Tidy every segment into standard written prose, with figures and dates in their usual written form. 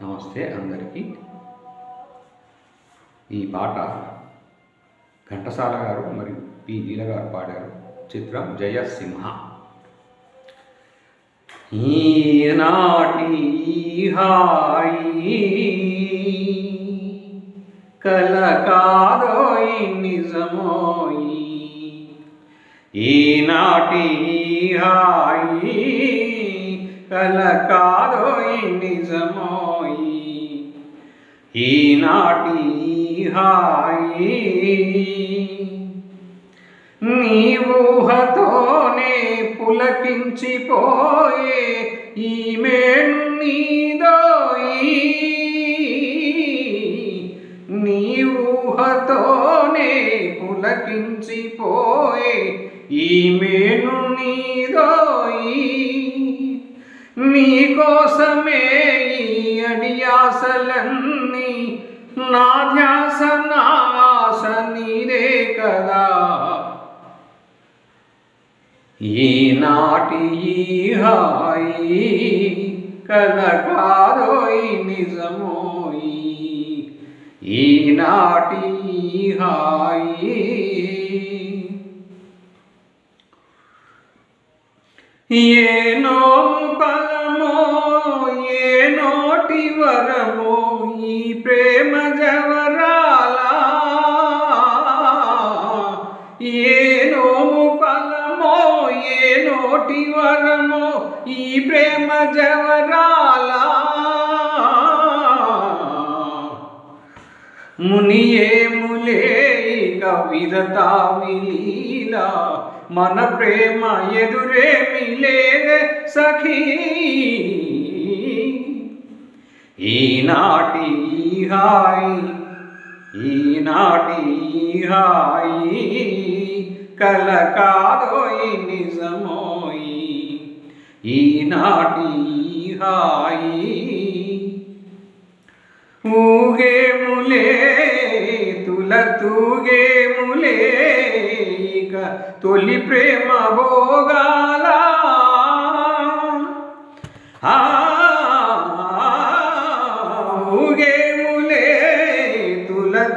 నమస్తే అందరికీ. ఈ పాట ఘంటసాల గారు మరియు పి లీల గారు పాడారు. చిత్రం జయసింహ. ఈనాటి హాయి కలకాదోయి నిజమోయి, ఈనాటి హాయి కలకాదోయి నిజమోయి, ఈనాటి హాయి నీ ఊహతోనే పులకించిపోయే ఈ మేను నీదోయి, నీ ఊహతోనే పులకించిపోయే ఈ మేను నీదోయి, నీ కోసమే ఈ అడియాసలన్నీ, నా ధ్యాస నా ఆశ నీదే కదా. ఈనాటి హాయి కలకాదోయి నిజమోయి, ఈనాటి హాయి ఏ నోము ఫలమో ఏ నోటి వరమో ఈ ప్రేమ జవరాలా, ఏ నోము ఫలమో ఏ నోటి వరమో ఈ ప్రేమ జవరాలా, మునియేములే కవిరతా విలీలా, మన ప్రేమ ఎదురేమి లేదే సఖీ. ఈనాటి హాయి ఈనాటి హాయి కలకాదోయి నిజమోయి, ఈనాటి హాయి ఊగేములే తూగేములే ఇక తొలి ప్రేమ భోగాల, ఊగేములే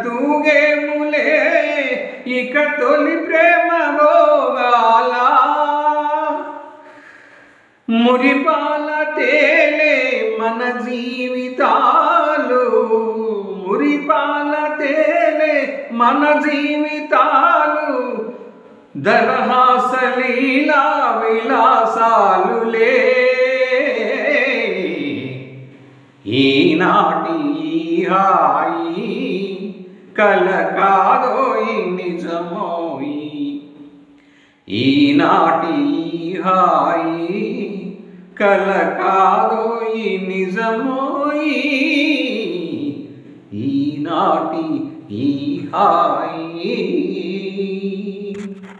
తూగేములే ఇక తొలి ప్రేమ భోగాల, మురిపాల తేలే మన జీవితాలు, మురిపాల తేలే మన జీవితాలు, దరహాసలీలా విలాసాలులే. ఈనాటి హాయి కలకాదోయి నిజమోయి, ఈనాటి హాయి కలకాదోయి నిజమోయి, ఈనాటి హాయి.